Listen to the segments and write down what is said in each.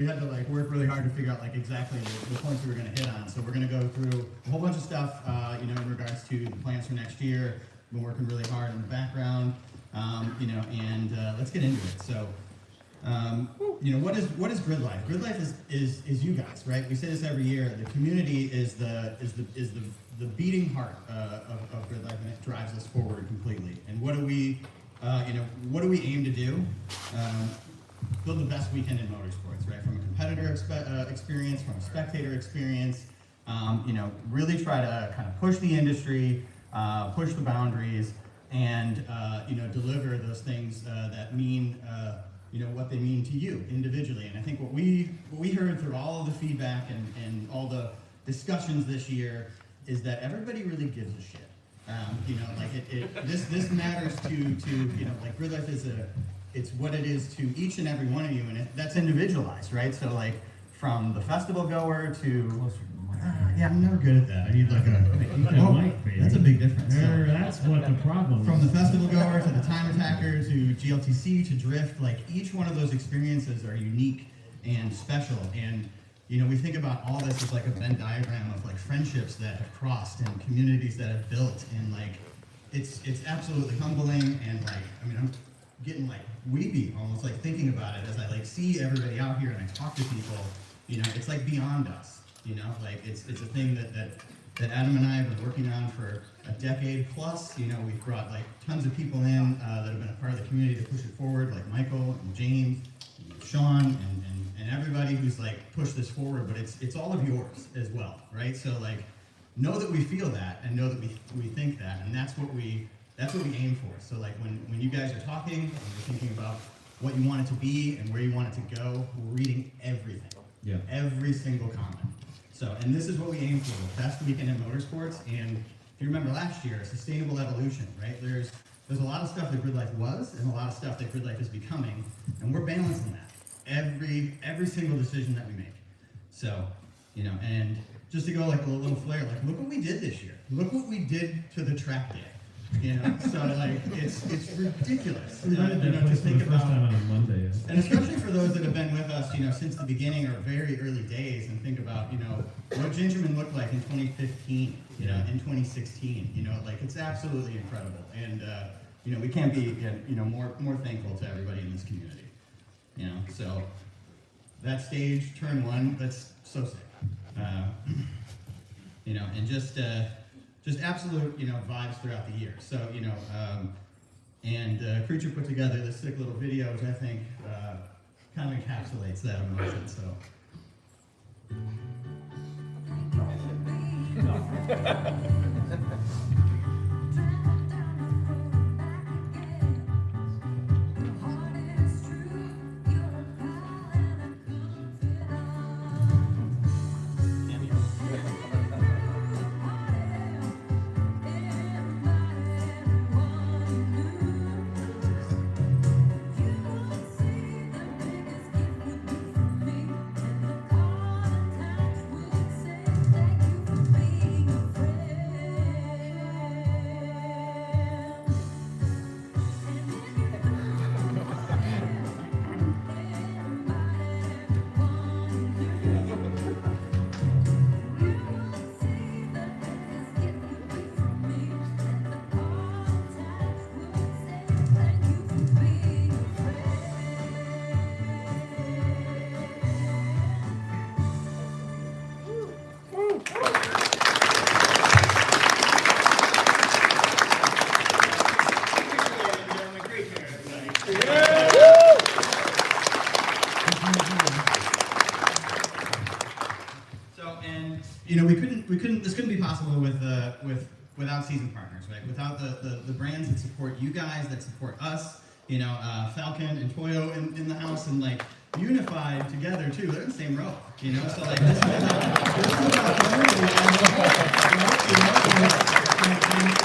We had to like work really hard to figure out like exactly the points we were going to hit on. So we're going to go through a whole bunch of stuff, in regards to the plans for next year. Been working really hard in the background, and let's get into it. So, what is Gridlife? Gridlife is you guys, right? We say this every year. The community is the beating heart of Gridlife, and it drives us forward completely. And what do we aim to do? Build the best weekend in motorsports, right? From a competitor experience, from a spectator experience, really try to kind of push the industry, push the boundaries, and deliver those things that mean what they mean to you individually. And I think what we heard through all of the feedback and all the discussions this year is that everybody really gives a shit. This matters to Gridlife is it's what it is to each and every one of you, and that's individualized, right? So like from the festival goer to I'm never good at that. I need like that's a big difference. That's what the problem is. From the festival goer to the time attacker to GLTC to drift, like each one of those experiences are unique and special. And we think about all this as like a Venn diagram of like friendships that have crossed and communities that have built, and like it's absolutely humbling. And like I'm getting like weepy almost like thinking about it as I like see everybody out here and I talk to people. It's like beyond us. It's a thing that Adam and I have been working on for a decade plus. We've brought like tons of people in that have been a part of the community to push it forward, like Michael and James, and Sean, and everybody who's like pushed this forward. But it's all of yours as well, right? So like know that we feel that and know that we think that, and that's what we aim for. So like when you guys are talking and you're thinking about what you want it to be and where you want it to go, we're reading everything. Yeah. Every single comment. So, and this is what we aim for, the best weekend in motorsports. And if you remember last year, sustainable evolution, right? There's a lot of stuff that Gridlife was and a lot of stuff that Gridlife is becoming, and we're balancing that every single decision that we make. So, and just to go like a little flair, like look what we did this year. Look what we did to the track day. So like it's ridiculous. To think about, on a Monday, and especially for those that have been with us, since the beginning or very early days, and think about, what Gingerman looked like in 2015, in 2016, like it's absolutely incredible, and we can't be, more thankful to everybody in this community, So that stage, turn one, that's so sick, and just absolute, vibes throughout the year. So, Creature put together this sick little video, which I think kind of encapsulates that emotion. So. This couldn't be possible without season partners, right? Without the brands that support you guys, that support us, Falcon and Toyo in the house, and like unified together too. They're in the same row, So like this is about community,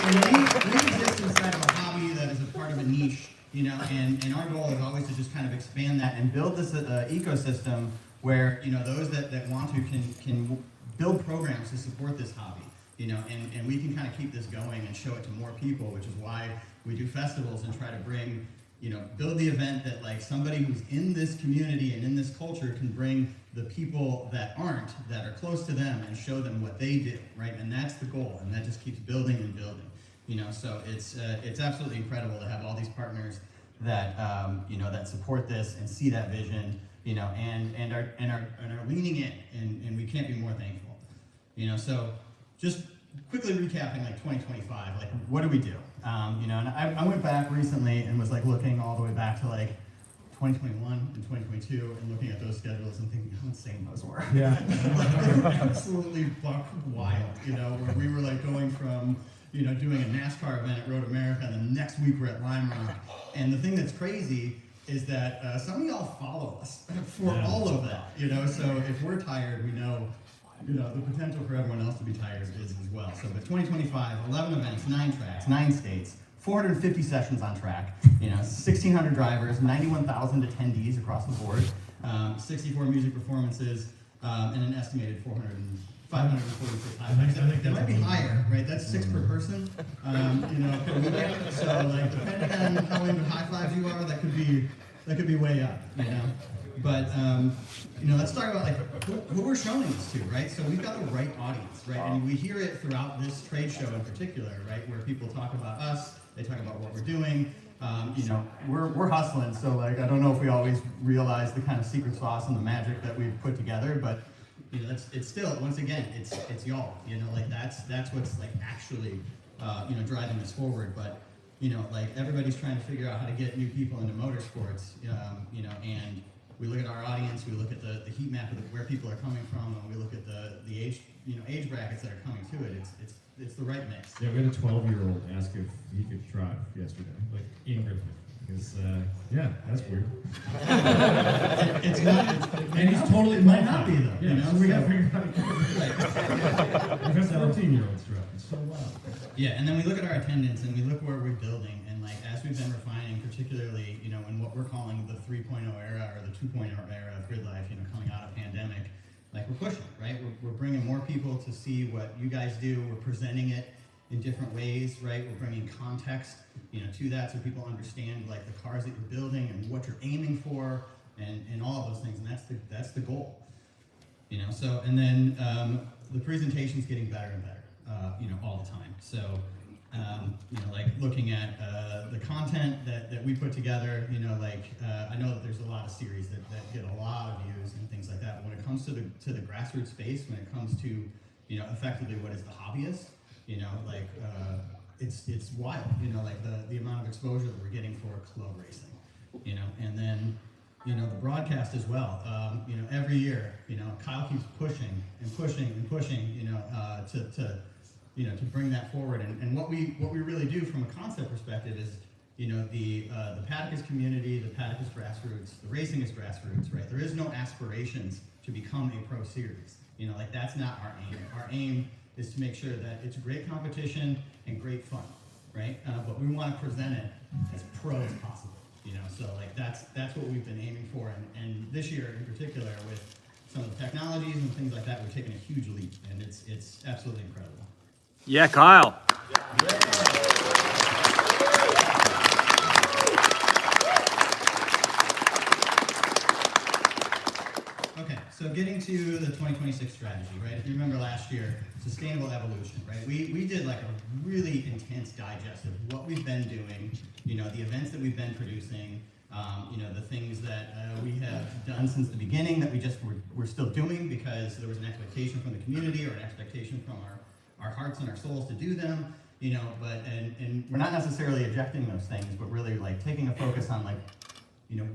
and we exist inside of a hobby that is a part of a niche, and our goal is always to just kind of expand that and build this ecosystem where those that want to can build programs to support this hobby, and we can kind of keep this going and show it to more people, which is why we do festivals and try to bring, build the event that like somebody who's in this community and in this culture can bring the people that aren't, that are close to them, and show them what they do, right? And that's the goal, and that just keeps building and building. So it's absolutely incredible to have all these partners that that support this and see that vision, and are leaning in, and we can't be more thankful. So just quickly recapping like 2025, like what do we do? And I went back recently and was like looking all the way back to like 2021 and 2022 and looking at those schedules and thinking how insane those were. Yeah. They were absolutely buck wild, where we were like going from doing a NASCAR event at Road America, and the next week we're at Lime Rock. And the thing that's crazy is that some of y'all follow us for all of that, so if we're tired, we know, the potential for everyone else to be tired is as well. So, but 2025, 11 events, 9 tracks, 9 states, 450 sessions on track, 1,600 drivers, 91,000 attendees across the board, 64 music performances, and an estimated 546 highlights. That might be higher, right? That's 6 per person, per weekend. So, like, depending on how into high fives you are, that could be way up, But let's talk about like who we're showing this to, right? So we've got the right audience, right? And we hear it throughout this trade show in particular, right? Where people talk about us, they talk about what we're doing. We're hustling, so like I don't know if we always realize the kind of secret sauce and the magic that we've put together, but it's still, once again, it's y'all. Like that's what's like actually driving this forward. But like everybody's trying to figure out how to get new people into motorsports, and we look at our audience, we look at the heat map of where people are coming from, and we look at the age age brackets that are coming to it. It's the right mix. Yeah, we had a 12-year-old ask if he could drive yesterday, like in Gridlife. Because, that's weird. It's not, and he's totally it might not be though. Yeah, so we got to figure out because 14-year-olds drive. It's so wild. Yeah, and then we look at our attendance and we look where we're building, and like as we've been refining, particularly in what we're calling the 3.0 era or the 2.0 era of Gridlife, coming out of pandemic, like we're pushing, right? We're bringing more people to see what you guys do. We're presenting it in different ways, right? We're bringing context, to that so people understand like the cars that you're building and what you're aiming for, and all of those things, and that's the goal, So and then the presentation's getting better and better, all the time. So like looking at the content that we put together, I know that there's a lot of series that get a lot of views and things like that. But when it comes to the grassroots space, when it comes to effectively what is the hobbyist, it's wild, like the amount of exposure that we're getting for club racing, and then the broadcast as well. Every year, Kyle keeps pushing and pushing and pushing, to bring that forward. And what we really do from a concept perspective is, the paddock is community, the paddock is grassroots, the racing is grassroots, right? There is no aspirations to become a pro series. That's not our aim. Our aim is to make sure that it's great competition and great fun, right? But we want to present it as pro as possible, So that's what we've been aiming for, and this year in particular with some of the technologies and things like that, we've taken a huge leap, and it's absolutely incredible. Yeah, Kyle. Okay, so getting to the 2026 strategy, right? If you remember last year, sustainable evolution, right? We did like a really intense digest of what we've been doing, the events that we've been producing, the things that we have done since the beginning that we're still doing because there was an expectation from the community or an expectation from our hearts and our souls to do them, but and we're not necessarily ejecting those things, but really like taking a focus on like,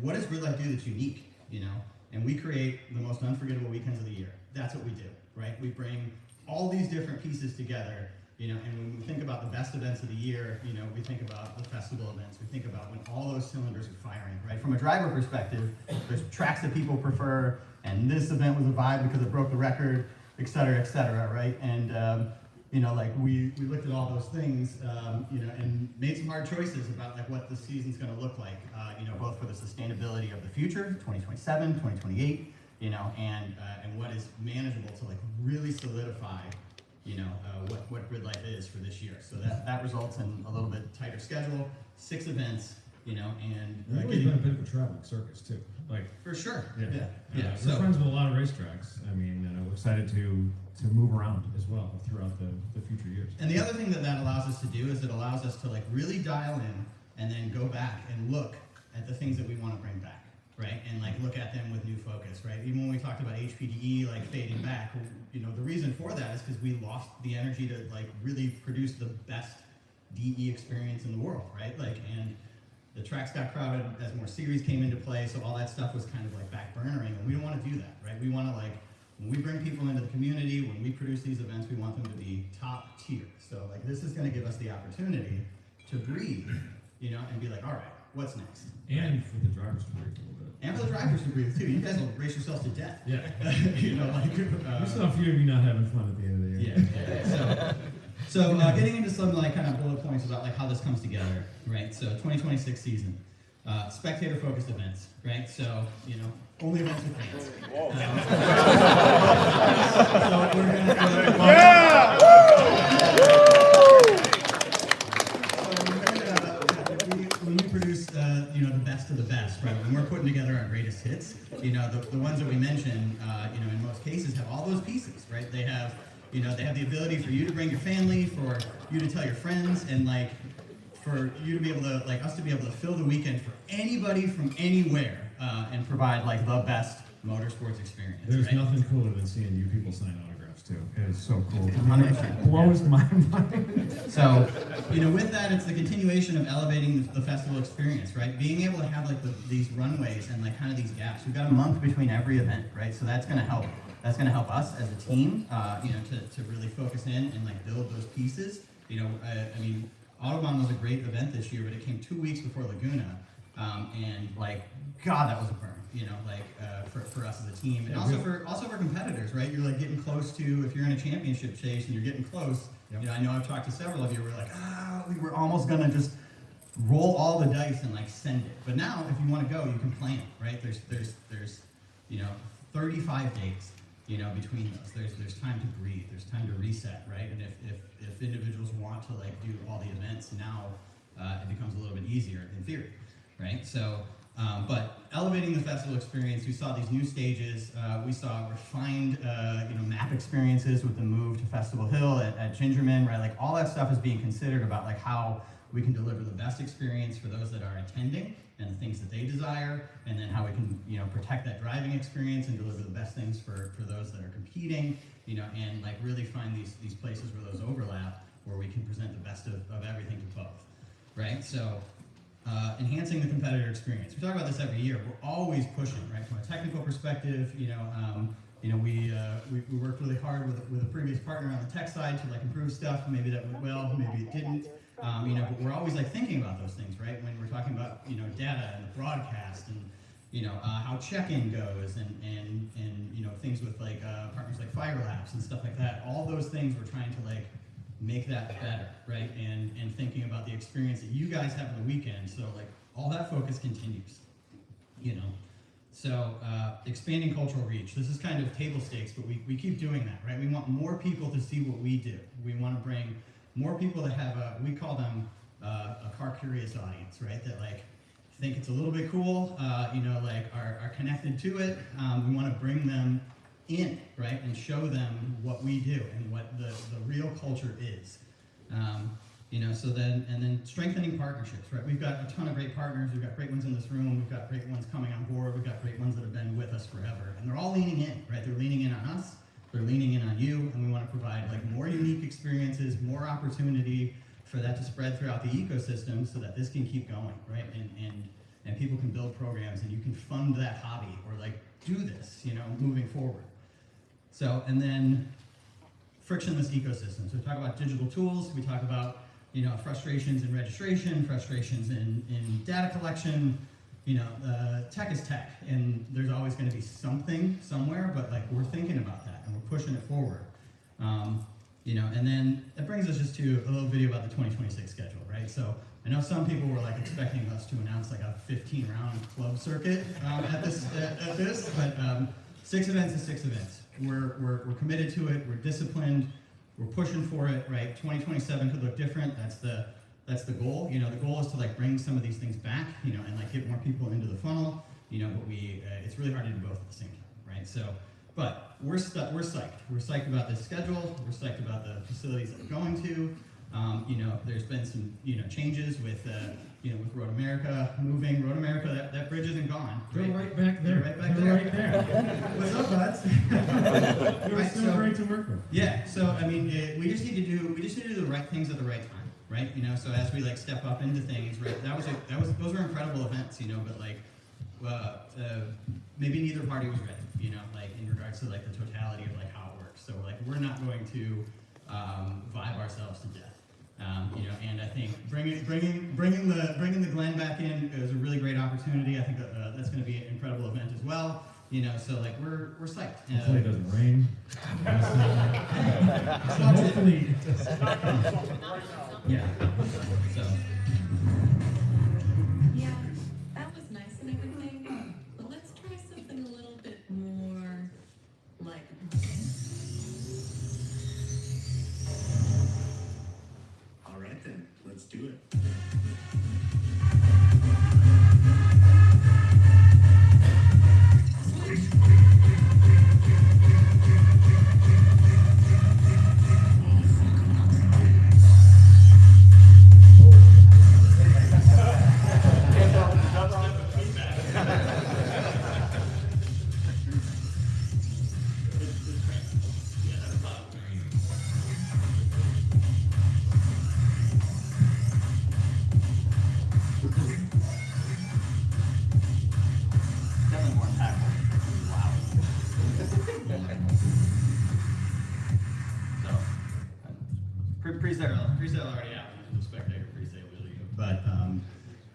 what does Gridlife do that's unique, and we create the most unforgettable weekends of the year. That's what we do, right? We bring all these different pieces together, and when we think about the best events of the year, we think about the festival events, we think about when all those cylinders are firing, right? From a driver perspective, there's tracks that people prefer, and this event was a vibe because it broke the record, et cetera, right? And we looked at all those things, and made some hard choices about like what the season's going to look like, both for the sustainability of the future, 2027, 2028, and what is manageable to like really solidify, what Gridlife is for this year. So that results in a little bit tighter schedule, 6 events, and We've always been a bit of a traveling circus too. Like for sure. yeah. Yeah. We're friends with a lot of racetracks. I mean, we're excited to move around as well throughout the future years. And the other thing that allows us to do is it allows us to like really dial in and then go back and look at the things that we want to bring back, right? And like look at them with new focus, right? Even when we talked about HPDE like fading back, the reason for that is because we lost the energy to like really produce the best DE experience in the world, right? Like, and the tracks got crowded as more series came into play, so all that stuff was kind of like back burnering, and we don't want to do that, right? We want to like, when we bring people into the community, when we produce these events, we want them to be top tier. So like this is going to give us the opportunity to breathe, and be like, all right, what's next? And for the drivers to breathe a little bit. And for the drivers to breathe too. You guys will race yourselves to death. Yeah. We saw a few of you not having fun at the end of the year. Yeah. So getting into some like kind of bullet points about like how this comes together, right? So 2026 season, spectator-focused events, right? So only events with fans. So we're when we produce the best of the best, right? When we're putting together our greatest hits, the ones that we mentioned, in most cases have all those pieces, right? They have the ability for you to bring your family, for you to tell your friends, and like for you to be able to, like us to be able to fill the weekend for anybody from anywhere, and provide like the best motorsports experience. There's right? nothing cooler than seeing you people sign autographs too. It is so cool. 100%. It blows my mind. So, with that, it's the continuation of elevating the festival experience, right? Being able to have like these runways and like kind of these gaps. We've got a month between every event, right? So that's going to help. That's going to help us as a team, to really focus in and like build those pieces. Autobahn was a great event this year, but it came 2 weeks before Laguna, and like, God, that was a burn. For us as a team, and also for competitors, right? You're like getting close to, if you're in a championship chase and you're getting close. Yep. I know I've talked to several of you. We're like, we were almost gonna just roll all the dice and like send it. But now, if you want to go, you can plan, right? There's 35 days, between those. There's time to breathe. There's time to reset, right? And if individuals want to like do all the events now, it becomes a little bit easier in theory, right? So. But elevating the festival experience, we saw these new stages. We saw refined, map experiences with the move to Festival Hill at Gingerman, right? Like all that stuff is being considered about like how we can deliver the best experience for those that are attending and the things that they desire, and then how we can, protect that driving experience and deliver the best things for those that are competing, and like really find these places where those overlap, where we can present the best of everything to both, right? So. Enhancing the competitor experience. We talk about this every year. We're always pushing, right? From a technical perspective, we worked really hard with a previous partner on the tech side to like improve stuff. Maybe that went well, maybe it didn't. But we're always like thinking about those things, right? When we're talking about data and the broadcast and how check-in goes and things with like partners like Fire Labs and stuff like that. All those things we're trying to like make that better, right? And thinking about the experience that you guys have on the weekend. So like all that focus continues, So expanding cultural reach. This is kind of table stakes, but we keep doing that, right? We want more people to see what we do. We want to bring more people that have we call them a car curious audience, right? That like think it's a little bit cool, like are connected to it. We want to bring them in, right, and show them what we do and what the real culture is. So then strengthening partnerships, right? We've got a ton of great partners. We've got great ones in this room. We've got great ones coming on board. We've got great ones that have been with us forever. And they're all leaning in, right? They're leaning in on us. They're leaning in on you. And we want to provide like more unique experiences, more opportunity for that to spread throughout the ecosystem so that this can keep going, right? And people can build programs and you can fund that hobby or like do this, moving forward. So, and then frictionless ecosystems. So we talk about digital tools. We talk about, frustrations in registration, frustrations in data collection. Tech is tech, and there's always going to be something somewhere, but like we're thinking about that and we're pushing it forward. And then it brings us just to a little video about the 2026 schedule, right? So I know some people were like expecting us to announce like a 15-round club circuit at this, but 6 events is 6 events. We're committed to it. We're disciplined. We're pushing for it, right? 2027 could look different. That's that's the goal. You know, the goal is to like bring some of these things back, you know, and like get more people into the funnel, you know, but it's really hard to do both at the same time, right? So, but we're psyched. We're psyched about this schedule. We're psyched about the facilities that we're going to. You know, there's been some, you know, changes with, you know, with Road America moving. Road America, that bridge isn't gone. They're right back there. They're right back They're there. right there. What's up, buds? They were Right, so so- great to work with. Yeah, so I mean, we just need to do the right things at the right time, right? You know, so as we like step up into things, right? Those were incredible events, you know, but like, maybe neither party was ready, you know, like in regards to like the totality of like how it works. So like, we're not going to vibe ourselves to death. You know, and I think bringing the Glen back in is a really great opportunity. I think that's going to be an incredible event as well. You know, so like we're psyched. Hopefully it doesn't rain. So hopefully, Yeah. So. Yeah, that was nice and everything, but let's try something a little bit more like. All right then, let's do it. Definitely more impactful. Wow. So, pre-sale already out. The spectator pre-sale really good. But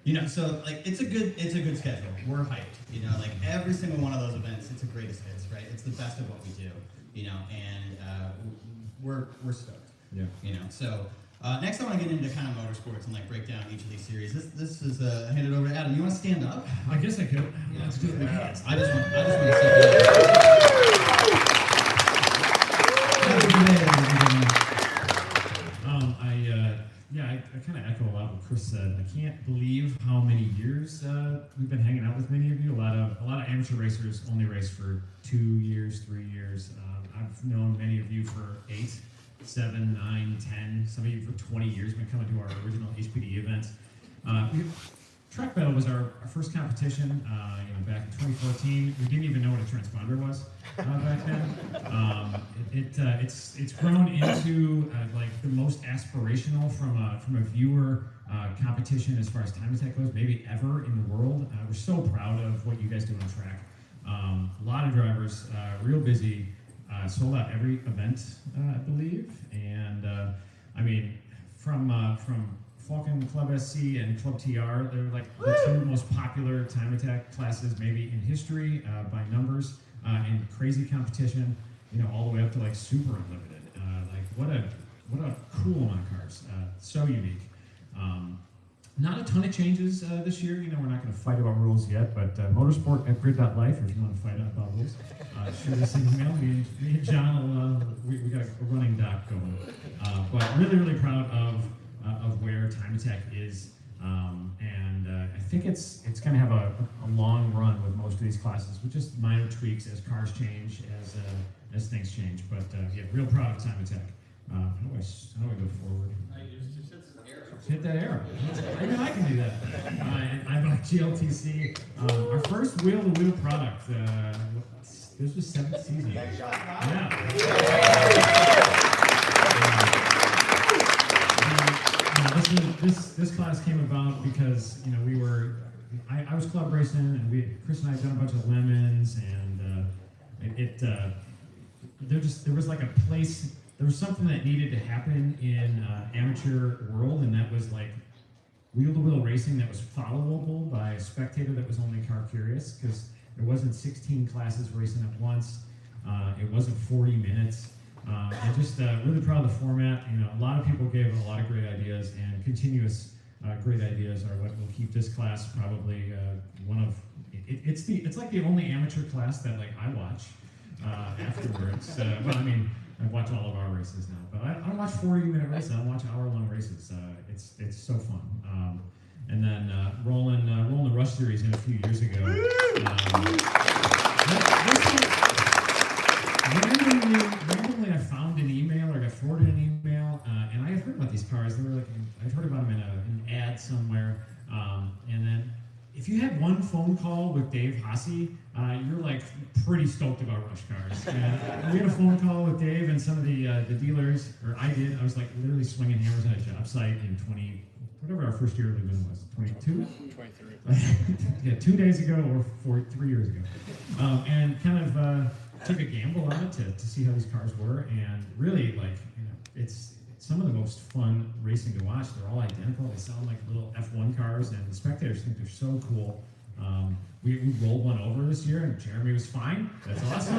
you know, so like it's a good schedule. We're hyped. You know, like every single one of those events, it's a greatest hits, right? It's the best of what we do. You know, and we're stoked. yeah. You know, so next I want to get into kind of motorsports and like break down each of these series. This is I hand it over to Adam. You want to stand up? I guess I could. Let's do it. I just want to say I kind of echo a lot of what Chris said. I can't believe how many years we've been hanging out with many of you. A lot of amateur racers only race for 2 years, 3 years. I've known many of you for 8, 7, 9, 10. Some of you for 20 years. Been coming to our original HPD events. Track battle was our first competition, back in 2014. We didn't even know what a transponder was back then. It's grown into like the most aspirational from a viewer competition as far as time attack goes, maybe ever in the world. We're so proud of what you guys do on track. A lot of drivers, real busy, sold out every event, I believe, and I mean from Falcon Club SC and Club TR, they're like the 2 most popular time attack classes maybe in history by numbers, and crazy competition, you know, all the way up to like super unlimited. What a cool amount of cars, so unique. Not a ton of changes this year. You know, we're not going to fight about rules yet, but motorsport at Grid.life, if you want to fight about rules, shoot us an email. Me and John, we got a running doc going. But really, really proud of where time attack is, and I think it's going to have a long run with most of these classes, with just minor tweaks as cars change, as things change. But yeah, real proud of time attack. How do I go forward? Hit that arrow. Even I can do that. I bought GLTC, our first wheel-to-wheel product. This was 7th season. Yeah. This class came about because I was club racing, and Chris and I had done a bunch of lemons, and there was like a place. There was something that needed to happen in amateur world, and that was like wheel-to-wheel racing that was followable by a spectator that was only car curious, because there wasn't 16 classes racing at once. It wasn't 40 minutes. And just really proud of the format. You know, a lot of people gave a lot of great ideas, and continuous great ideas are what will keep this class probably one of. It's like the only amateur class that like I watch afterwards. Well, I mean, I watch all of our races now, but I don't watch 40-minute races. I watch hour-long races. It's so fun. And then rolling the Rush Series in a few years ago. Randomly, I found an email or got forwarded an email, and I had heard about these cars. They were like, I'd heard about them in an ad somewhere. And then, if you had one phone call with Dave Hasse, you're like pretty stoked about Rush cars. And we had a phone call with Dave and some of the dealers, or I did. I was like literally swinging hammers at a job site in whatever our first year living was, 22? 23. Yeah, 2 days ago or 3 years ago. And kind of took a gamble on it to see how these cars were, and really, it's some of the most fun racing to watch. They're all identical. They sound like little F1 cars, and the spectators think they're so cool. We rolled one over this year, and Jeremy was fine. That's awesome.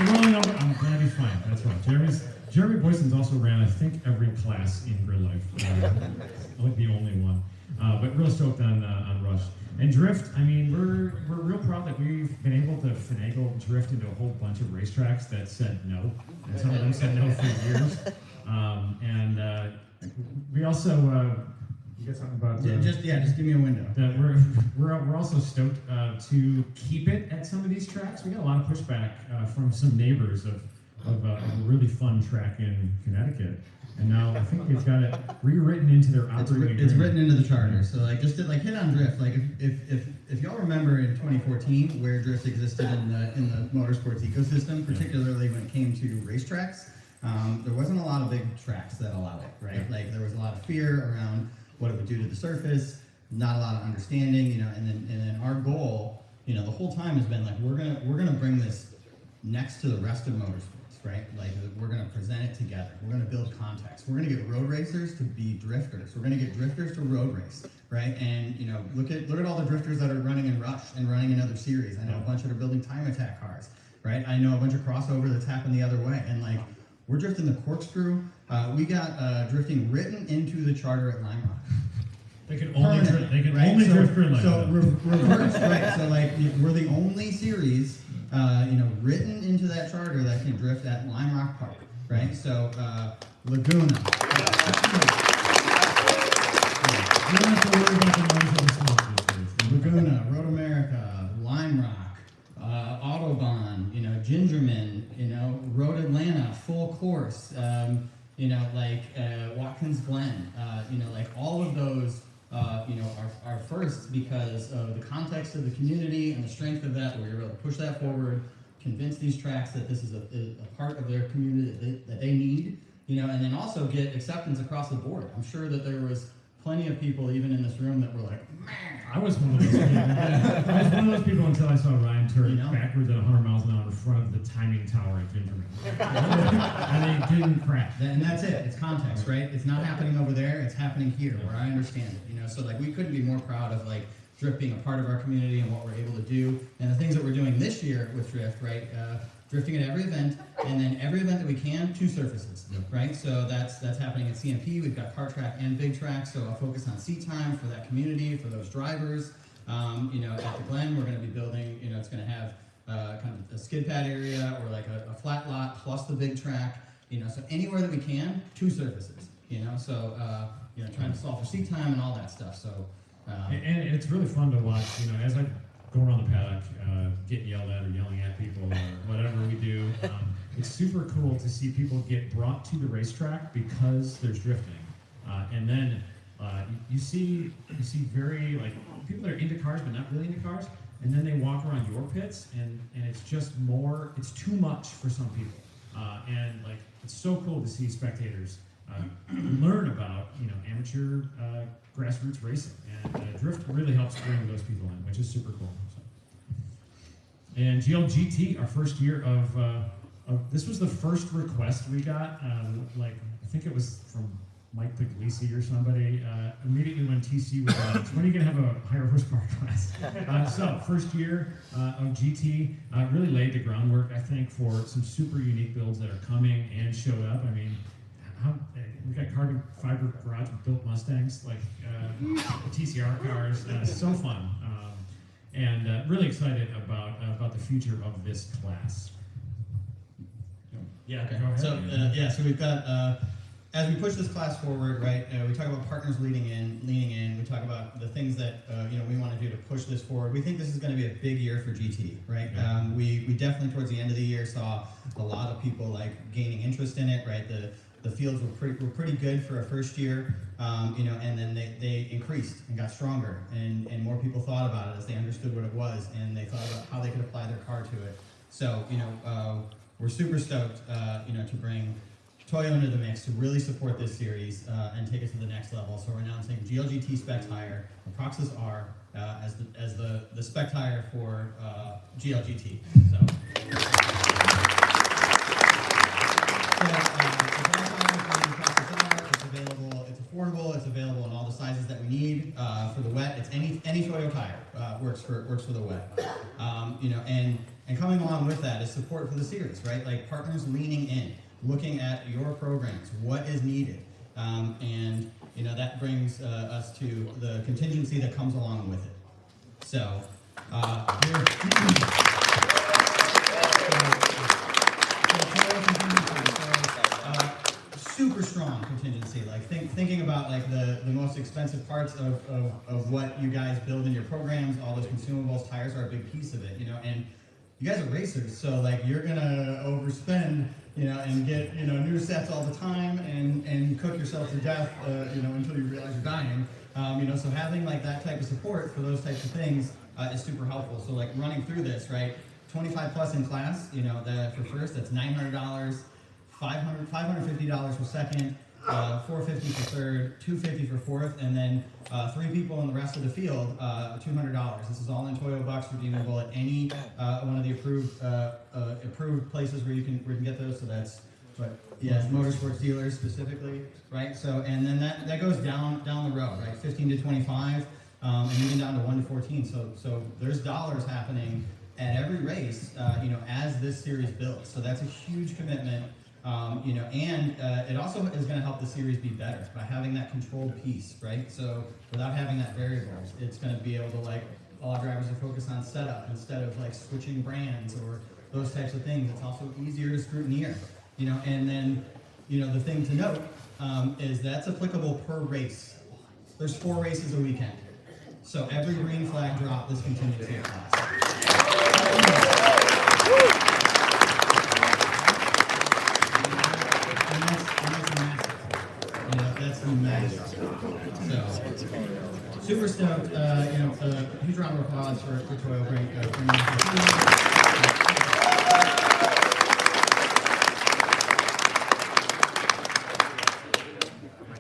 Rolling over, I'm glad he's fine. That's right. Jeremy Boyson's also ran, I think, every class in Gridlife. Like the only one. But real stoked on Rush. And Drift, I mean, we're real proud that we've been able to finagle Drift into a whole bunch of racetracks that said no. And some of them said no for years. And we also, you guys talking about... just give me a window. That we're also stoked to keep it at some of these tracks. We got a lot of pushback from some neighbors of a really fun track in Connecticut. And now I think they've got it rewritten into their operating agreement. It's written into the charter. So just to hit on Drift, if y'all remember in 2014 where Drift existed in the motorsports ecosystem, particularly when it came to racetracks, there wasn't a lot of big tracks that allowed it, right? Like there was a lot of fear around what it would do to the surface, not a lot of understanding, and then our goal, the whole time has been like we're gonna bring this next to the rest of motorsports. Right? Like we're going to present it together. We're going to build context. We're going to get road racers to be drifters. We're going to get drifters to road race, right? And look at all the drifters that are running in Rush and running in other series. I know a bunch that are building time attack cars, right? I know a bunch of crossover that's happened the other way. And we're drifting the corkscrew. We got drifting written into the charter at Lime Rock. They can only drift. They can only drift for Lime. So reverse, right? So we're the only series. Written into that charter that can drift at Lime Rock Park, right? So, Laguna. You don't have to worry about the noise of the smoke. Laguna, Road America, Lime Rock, Autobahn, Gingerman, Road Atlanta, full course, Watkins Glen, all of those are first because of the context of the community and the strength of that, where you're able to push that forward, convince these tracks that this is a part of their community that they need, and then also get acceptance across the board. I'm sure that there was plenty of people even in this room that were like, man. I was one of those people. I was one of those people until I saw Ryan turn backwards at 100 miles an hour in front of the timing tower at Gingerman. And they didn't crash. And that's it. It's context, right? It's not happening over there. It's happening here, where I understand it. So we couldn't be more proud of Drift being a part of our community and what we're able to do, and the things that we're doing this year with Drift, right? Drifting at every event, and then every event that we can, 2 surfaces, right? So that's happening at CMP. We've got car track and big track, so I'll focus on seat time for that community, for those drivers. At the Glen, we're going to be building, it's going to have kind of a skid pad area or a flat lot plus the big track, so anywhere that we can, 2 surfaces, so trying to solve for seat time and all that stuff. So and it's really fun to watch, as I go around the paddock, getting yelled at or yelling at people or whatever we do. It's super cool to see people get brought to the racetrack because there's drifting, and then you see very people that are into cars but not really into cars, and then they walk around your pits and it's just it's too much for some people, and it's so cool to see spectators learn about amateur grassroots racing, and Drift really helps bring those people in, which is super cool. So. And GLGT, our first year of this was the first request we got. I think it was from Mike Puglisi or somebody. Immediately when TC was announced, when are you gonna have a higher horsepower class? So first year of GT really laid the groundwork, I think, for some super unique builds that are coming and showed up. I mean, we got carbon fiber garage built Mustangs, TCR cars, so fun, and really excited about about the future of this class? Yeah, Okay. go ahead. So we've got as we push this class forward, right? We talk about partners leaning in. We talk about the things that we want to do to push this forward. We think this is going to be a big year for GT, right? Yeah. We definitely towards the end of the year saw a lot of people like gaining interest in it, right? The fields were pretty good for a first year, and then they increased and got stronger, and more people thought about it as they understood what it was, and they thought about how they could apply their car to it. So we're super stoked, to bring Toyo into the mix to really support this series and take it to the next level. So we're announcing GLGT Spec Tire, the Proxys R, as the spec tire for GLGT. It's available. It's affordable. It's available in all the sizes that we need for the wet. It's any Toyo tire works for the wet. And coming along with that is support for the series, right? Like partners leaning in, looking at your programs, what is needed, and that brings us to the contingency that comes along with it. So super strong contingency. Like thinking about like the most expensive parts of what you guys build in your programs, all those consumables, tires are a big piece of it, and you guys are racers, so like you're gonna overspend, and get new sets all the time and cook yourself to death, until you realize you're dying. So having like that type of support for those types of things is super helpful. So like running through this, right? 25 plus in class, that for first, that's $900, $550 for second, $450 for third, $250 for fourth, and then 3 people in the rest of the field, $200. This is all in Toyo bucks, redeemable at any one of the approved places where you can get those. So that's motorsports dealers specifically, right? So and then that goes down the road, right? 15 to 25, and even down to 1 to 14. So there's dollars happening at every race, as this series builds. So that's a huge commitment. And it also is going to help the series be better by having that controlled piece, right? So without having that variables, it's going to be able to like allow drivers to focus on setup instead of like switching brands or those types of things. It's also easier to scrutineer, and then, the thing to note is that's applicable per race. There's 4 races a weekend. So every green flag drop, this contingency applies. That's massive. So, super stoked. Huge round of applause for Toyo bringing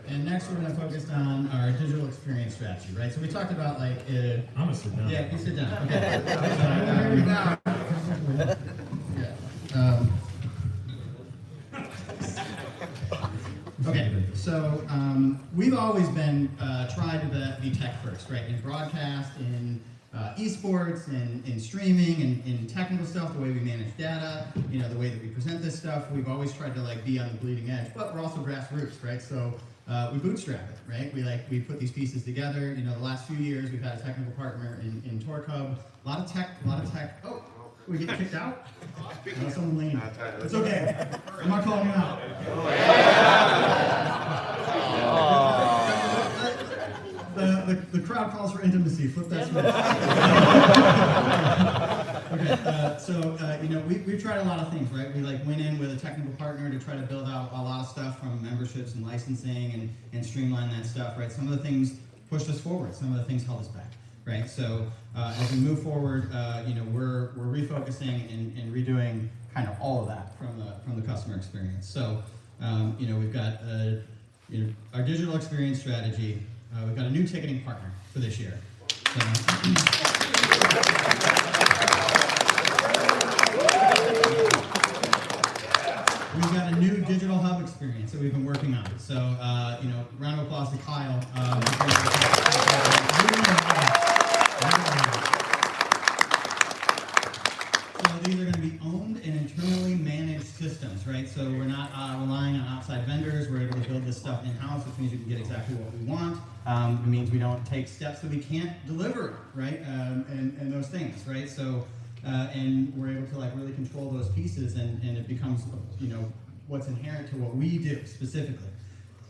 And next, we're going to focus on our digital experience strategy, right? So we talked about like. I'm gonna sit down. Yeah, you sit down. Okay. Okay, so we've always been tried to be tech first, right? In broadcast, in esports, in streaming, in technical stuff, the way we manage data, the way that we present this stuff. We've always tried to like be on the bleeding edge, but we're also grassroots, right? So we bootstrap it, right? We put these pieces together. The last few years we've had a technical partner in Torque Hub. A lot of tech. Oh, we get kicked out? No, someone leaning. It's okay. I'm not calling you out. The crowd calls for intimacy. Flip that switch. Okay, we've tried a lot of things, right? We went in with a technical partner to try to build out a lot of stuff from memberships and licensing and streamline that stuff, right? Some of the things pushed us forward. Some of the things held us back, right? So as we move forward, we're refocusing and redoing kind of all of that from the customer experience. So we've got our digital experience strategy. We've got a new ticketing partner for this year. We've got a new digital hub experience that we've been working on. So, round of applause to Kyle. So these are going to be owned and internally managed systems, right? So we're not relying on outside vendors. We're able to build this stuff in-house, which means we can get exactly what we want. It means we don't take steps that we can't deliver, right? And those things, right? So and we're able to like really control those pieces, and it becomes, you know, what's inherent to what we do specifically,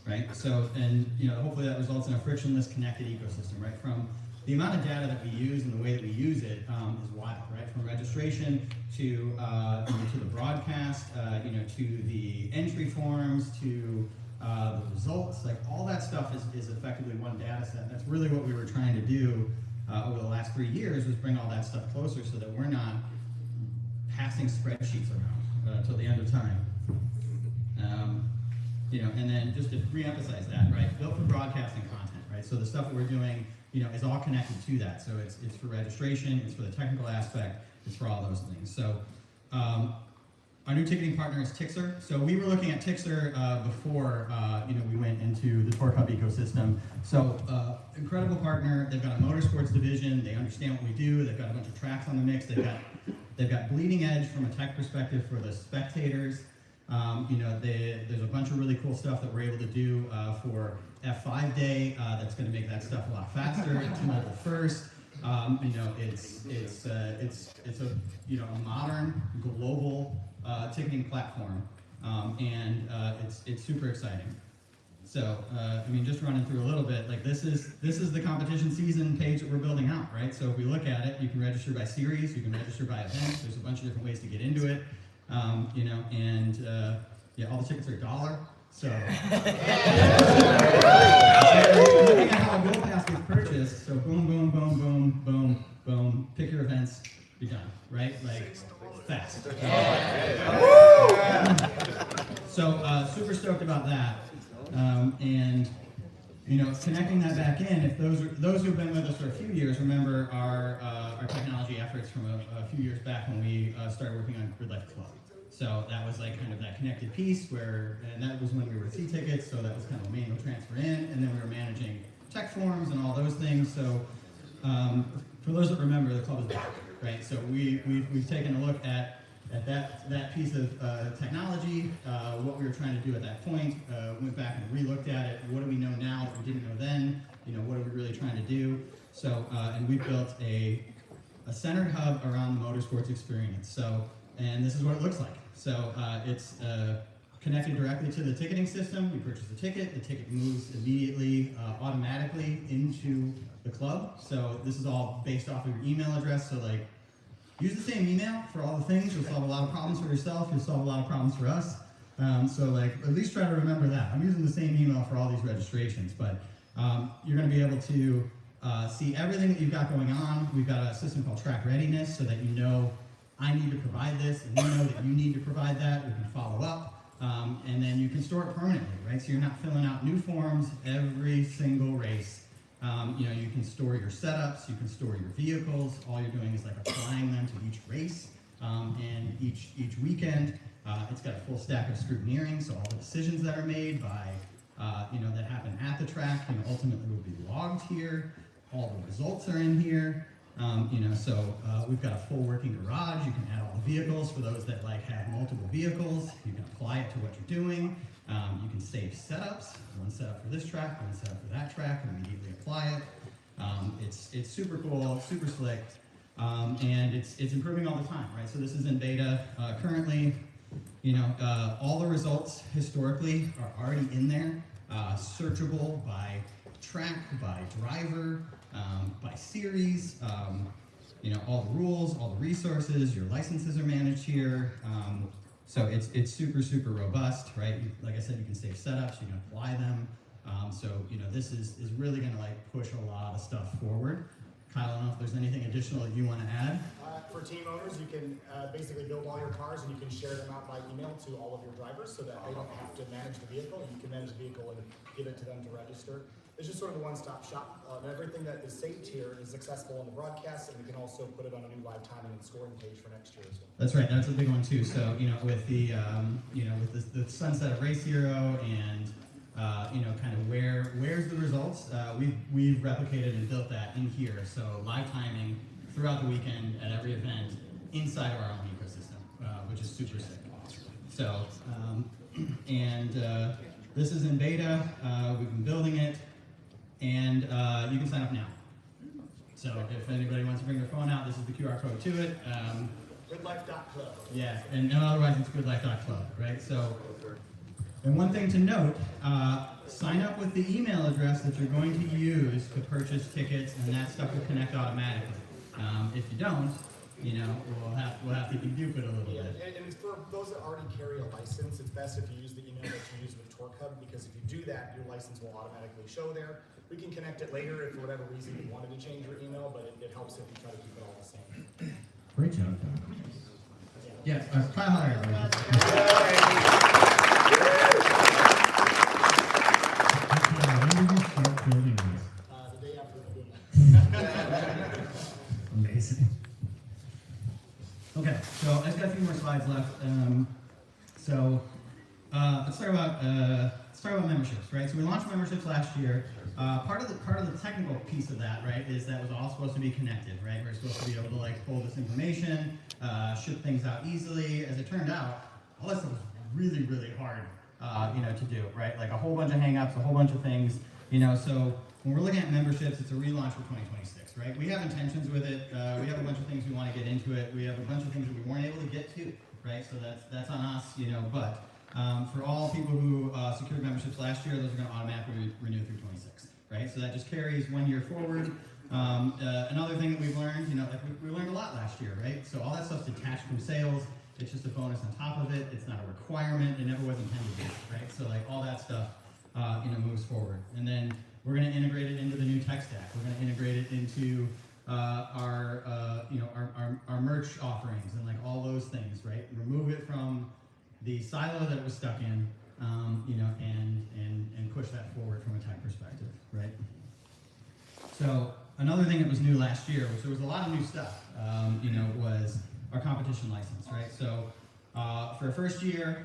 right? So, and you know, hopefully that results in a frictionless, connected ecosystem, right? From the amount of data that we use and the way that we use it is wild, right? From registration to you know, to the broadcast, you know, to the entry forms, to the results, like all that stuff is effectively one data set. That's really what we were trying to do over the last 3 years, was bring all that stuff closer so that we're not passing spreadsheets around till the end of time. You know, and then just to re-emphasize that, right? Built for broadcasting content, right? So the stuff that we're doing, you know, is all connected to that. So it's for registration, it's for the technical aspect, it's for all those things. So our new ticketing partner is Tixer. So we were looking at Tixer before you know, we went into the Torque Hub ecosystem. So incredible partner. They've got a motorsports division. They understand what we do. They've got a bunch of tracks on the mix. They've got bleeding edge from a tech perspective for the spectators. You know, there's a bunch of really cool stuff that we're able to do for F5 day. That's going to make that stuff a lot faster. It's mobile first. You know, it's a, you know, a modern global ticketing platform, and it's super exciting. So I mean, just running through a little bit, like this is the competition season page that we're building out, right? So if we look at it, you can register by series, you can register by event. There's a bunch of different ways to get into it. You know, and yeah, all the tickets are $1. So looking at how a Gold Pass gets purchased, so boom, boom, boom, boom, boom, boom, pick your events, be done, right? Like fast. So super stoked about that, and you know, connecting that back in. If those who've been with us for a few years remember our technology efforts from a few years back when we started working on Gridlife Club. So that was like kind of that connected piece where, and that was when we were C-tickets, so that was kind of a manual transfer in, and then we were managing tech forms and all those things. So for those that remember, the club is back, right? So we've taken a look at that piece of technology, what we were trying to do at that point, went back and re-looked at it. What do we know now that we didn't know then? You know, what are we really trying to do? So, and we built a centered hub around the motorsports experience. So, and this is what it looks like. So it's connected directly to the ticketing system. We purchase the ticket moves immediately, automatically into the club. So this is all based off of your email address. So like, use the same email for all the things. You'll solve a lot of problems for yourself. You'll solve a lot of problems for us. So like, at least try to remember that. I'm using the same email for all these registrations, but you're going to be able to see everything that you've got going on. We've got a system called Track Readiness, so that you know I need to provide this, and you know that you need to provide that. We can follow up, and then you can store it permanently, right? So you're not filling out new forms every single race. You know, you can store your setups, you can store your vehicles. All you're doing is like applying them to each race, and each weekend. It's got a full stack of scrutineering, so all the decisions that are made by, you know, that happen at the track, you know, ultimately will be logged here. All the results are in here. You know, so we've got a full working garage. You can add all the vehicles for those that like have multiple vehicles. You can apply it to what you're doing. You can save setups. One setup for this track, one setup for that track, and immediately apply it. It's super cool, super slick, and it's improving all the time, right? So this is in beta currently. You know, all the results historically are already in there, searchable by track, by driver, by series. You know, all the rules, all the resources, your licenses are managed here. So it's super robust, right? Like I said, you can save setups, you can apply them. So, you know, this is really gonna like push a lot of stuff forward. Kyle, I don't know if there's anything additional that you want to add. For team owners, you can basically build all your cars and you can share them out by email to all of your drivers so that they don't have to manage the vehicle. You can manage the vehicle and give it to them to register. It's just sort of a one-stop shop. Everything that is saved here is accessible on the broadcast, and we can also put it on a new live timing and scoring page for next year as well. That's right. That's a big one too. So, you know, with the you know, with the sunset of Race Hero and you know, kind of where's the results, we've replicated and built that in here. So live timing throughout the weekend at every event inside of our own ecosystem, which is super sick. So and this is in beta. We've been building it, and you can sign up now. So if anybody wants to bring their phone out, this is the QR code to it. Gridlife.club. Yeah, and otherwise it's gridlife.club, right? So, and one thing to note, sign up with the email address that you're going to use to purchase tickets, and that stuff will connect automatically. If you don't, we'll have to dedupe it a little Yeah, bit. and for those that already carry a license, it's best if you use the email that you use with Torque Hub, because if you do that, your license will automatically show there. We can connect it later if for whatever reason you wanted to change your email, but it helps if you try to keep it all the same. Great job. Yes, try harder. When did you start building these? The day after the Amazing. Okay, so I've got a few more slides left. Let's talk about memberships, right? So we launched memberships last year. Part of the technical piece of that, right, is that it was all supposed to be connected, right? We're supposed to be able to like pull this information, ship things out easily. As it turned out, all this stuff was really, really hard, to do, right? Like a whole bunch of hangups, a whole bunch of things, So when we're looking at memberships, it's a relaunch for 2026, right? We have intentions with it. We have a bunch of things we want to get into it. We have a bunch of things that we weren't able to get to, right? So that's on us, But for all people who secured memberships last year, those are going to automatically renew through 26, right? So that just carries 1 year forward. Another thing that we've learned, we learned a lot last year, right? So all that stuff's detached from sales. It's just a bonus on top of it. It's not a requirement. It never was intended to be, right? So like all that stuff, moves forward. And then we're going to integrate it into the new tech stack. We're going to integrate it into our merch offerings and like all those things, right? Remove it from the silo that it was stuck in, and push that forward from a tech perspective, right? So another thing that was new last year, which there was a lot of new stuff, was our competition license, right? So for our first year,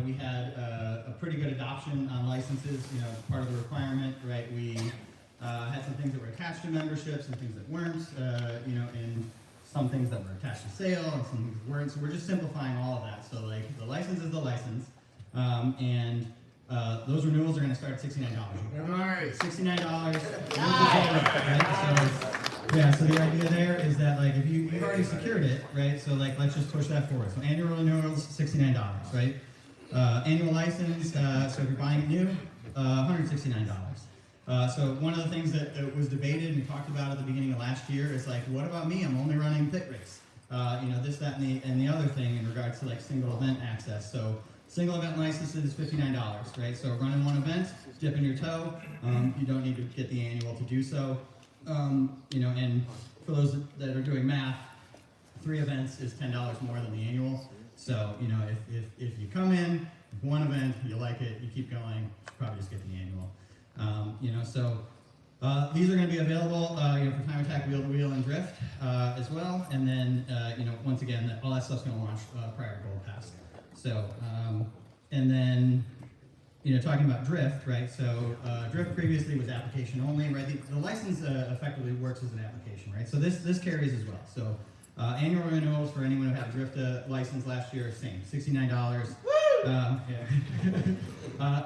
we had a pretty good adoption on licenses, part of the requirement, right? We had some things that were attached to memberships and things that weren't, and some things that were attached to sale and some things that weren't. So we're just simplifying all of that. So like the license is the license, and those renewals are going to start at $69. Nice. $69. So the idea there is that like if you've already secured it, right? So like let's just push that forward. So annual renewals, $69, right? Annual license, so if you're buying it new, $169. So one of the things that was debated and talked about at the beginning of last year is like, what about me? I'm only running pit race. This, that, and the other thing in regards to like single event access. So single event licenses is $59, right? So running one event, dipping your toe, you don't need to get the annual to do so. And for those that are doing math, 3 events is $10 more than the annual. So, if you come in, one event, you like it, you keep going, you probably just get the annual. These are going to be available, for time attack, wheel to wheel, and drift as well. And then, once again, all that stuff's going to launch prior to Gold Pass. So, and then, talking about drift, right? So, drift previously was application only, right? The license effectively works as an application, right? So this carries as well. So, annual renewals for anyone who had a drift license last year, same, $69.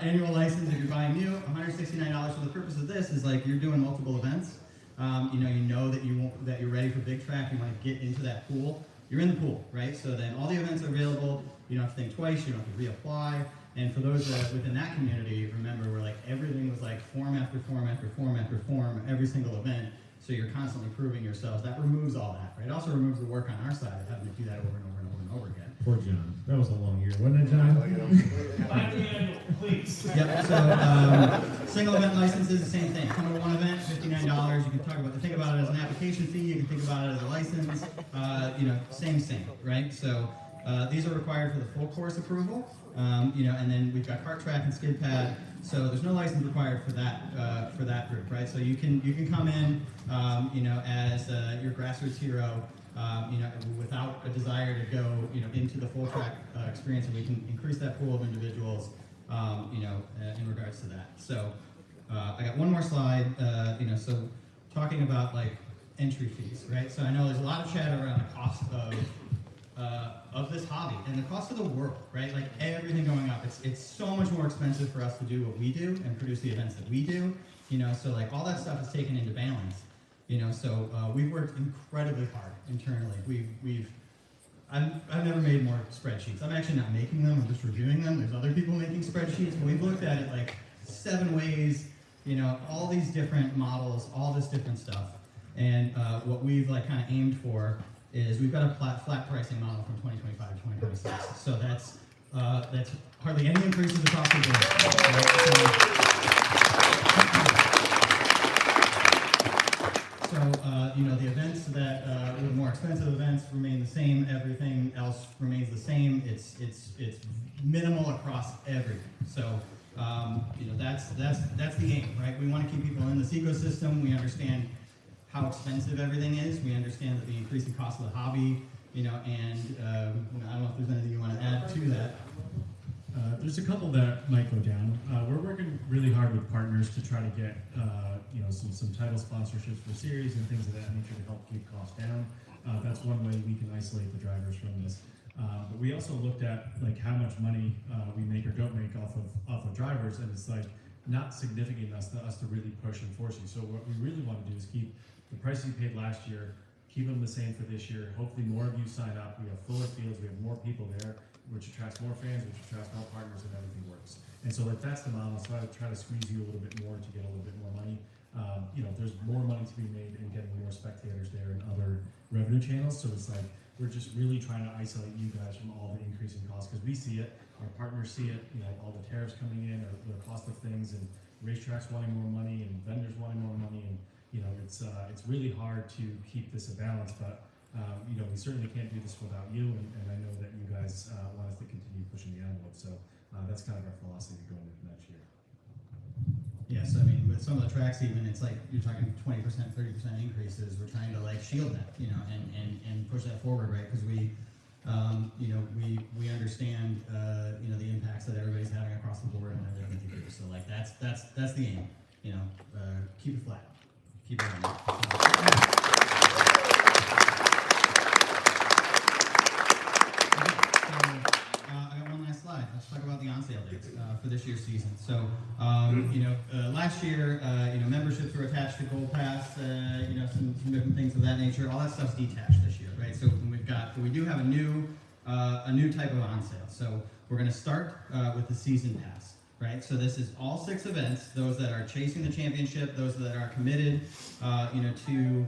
Annual license if you're buying new, $169. For the purpose of this is like you're doing multiple events. That you're ready for big track. You want to get into that pool. You're in the pool, right? So then all the events are available. You don't have to think twice. You don't have to reapply. And for those within that community, remember, we're like everything was like form after form after form after form, every single event. So you're constantly proving yourselves. That removes all that, right? It also removes the work on our side of having to do that over and over and over and over again. Poor John. That was a long year, wasn't it, John? Please. Yep. So single event license is the same thing. Come to one event, $59. You can think about it as an application fee. You can think about it as a license. Same, right? So these are required for the full course approval. And then we've got cart track and skid pad. So there's no license required for that group, right? So you can come in, as your grassroots hero. Without a desire to go, into the full track experience, and we can increase that pool of individuals, in regards to that. So I got one more slide, so talking about like entry fees, right? So I know there's a lot of chatter around the cost of this hobby and the cost of the world, right? Like everything going up. It's so much more expensive for us to do what we do and produce the events that we do, so like all that stuff is taken into balance. So we've worked incredibly hard internally. I've never made more spreadsheets. I'm actually not making them. I'm just reviewing them. There's other people making spreadsheets, but we've looked at it like 7 ways. All these different models, all this different stuff. And what we've kind of aimed for is we've got a flat pricing model from 2025 to 2026. So that's hardly any increases across the board. Right? So the events that were the more expensive events remain the same. Everything else remains the same. It's minimal across everything. So that's the aim, right? We want to keep people in this ecosystem. We understand how expensive everything is. We understand that the increasing cost of the hobby, and I don't know if there's anything you want to add to that. There's a couple that might go down. We're working really hard with partners to try to get some title sponsorships for series and things of that nature to help keep costs down. That's one way we can isolate the drivers from this. But we also looked at how much money we make or don't make off of drivers, and it's not significant enough to us to really push and force you. So what we really want to do is keep the price you paid last year, keep them the same for this year. Hopefully more of you sign up. We have fuller fields. We have more people there, which attracts more fans, which attracts more partners, and everything works. And so that's the model. So I would try to squeeze you a little bit more to get a little bit more money. There's more money to be made in getting more spectators there and other revenue channels. So it's we're just really trying to isolate you guys from all the increasing costs because we see it, our partners see it, all the tariffs coming in or the cost of things and racetracks wanting more money and vendors wanting more money. And it's really hard to keep this a balance, but we certainly can't do this without you, and I know that you guys want us to continue pushing the envelope, so that's kind of our philosophy going into next year. Yeah, so with some of the tracks even, it's you're talking 20%, 30% increases. We're trying to shield that, and push that forward, right? Because we understand, the impacts that everybody's having across the board and everything that you do. So that's the aim, keep it flat, keep it on. I got one last slide. Let's talk about the on-sale dates for this year's season. So, last year, memberships were attached to Gold Pass, some different things of that nature. All that stuff's detached this year, right? So we do have a new type of on-sale. So we're going to start with the season pass, right? So this is all 6 events. Those that are chasing the championship, those that are committed, to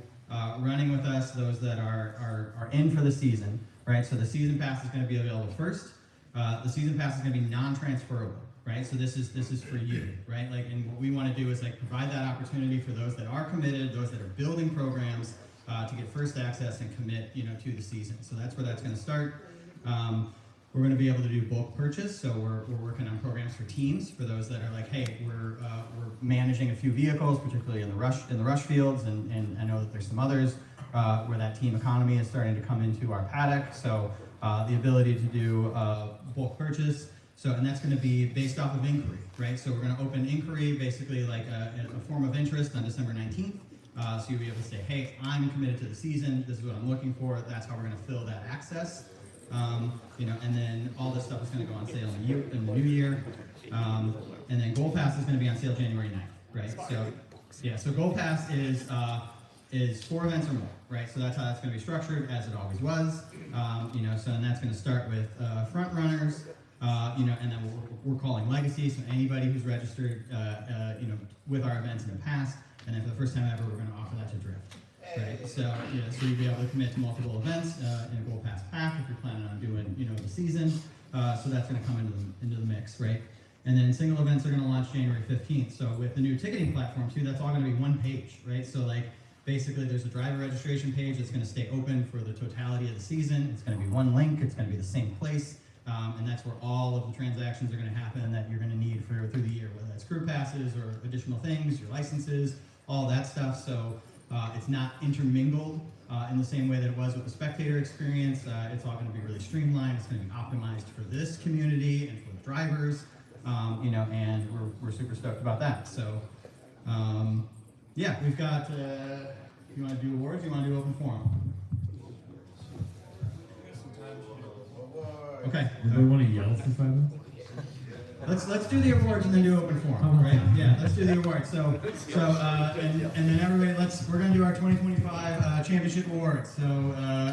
running with us, those that are in for the season, right? So the season pass is going to be available first. The season pass is going to be non-transferable, right? So this is for you, right? And what we want to do is provide that opportunity for those that are committed, those that are building programs, to get first access and commit, to the season. So that's where that's going to start. We're going to be able to do bulk purchase. So we're working on programs for teams, for those that are hey, we're managing a few vehicles, particularly in the rush fields, and I know that there's some others where that team economy is starting to come into our paddock. So the ability to do bulk purchase. So, and that's going to be based off of inquiry, right? So we're going to open inquiry, basically a form of interest on December 19th. So you'll be able to say, hey, I'm committed to the season. This is what I'm looking for. That's how we're going to fill that access. And then all this stuff is going to go on sale in the new year. And then Gold Pass is going to be on sale January 9th, right? So, yeah, so Gold Pass is 4 events or more, right? So that's how that's going to be structured, as it always was. And that's going to start with front runners, and then we're calling legacy. So anybody who's registered, with our events in the past, and then for the first time ever, we're going to offer that to drift, right? So so you'll be able to commit to multiple events in a Gold Pass pack if you're planning on doing, the season. So that's going to come into the mix, right? And then single events are going to launch January 15th. So with the new ticketing platform too, that's all going to be one page, right? So basically there's a driver registration page that's going to stay open for the totality of the season. It's going to be one link. It's going to be the same place. And that's where all of the transactions are going to happen that you're going to need through the year, whether that's crew passes or additional things, your licenses, all that stuff. So it's not intermingled in the same way that it was with the spectator experience. It's all going to be really streamlined. It's going to be optimized for this community and for the drivers, and we're super stoked about that. So, yeah, we've got, you want to do awards? You want to do open forum? Okay. Anybody want to yell for 5 minutes? Let's do the awards and then do open forum, right? Yeah, let's do the awards. So and then everybody, we're gonna do our 2025 championship awards. So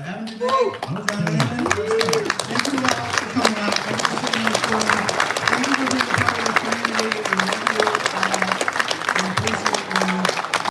Adam today, round of Adam. Thank you all for coming out. Thank you for sitting in the forum.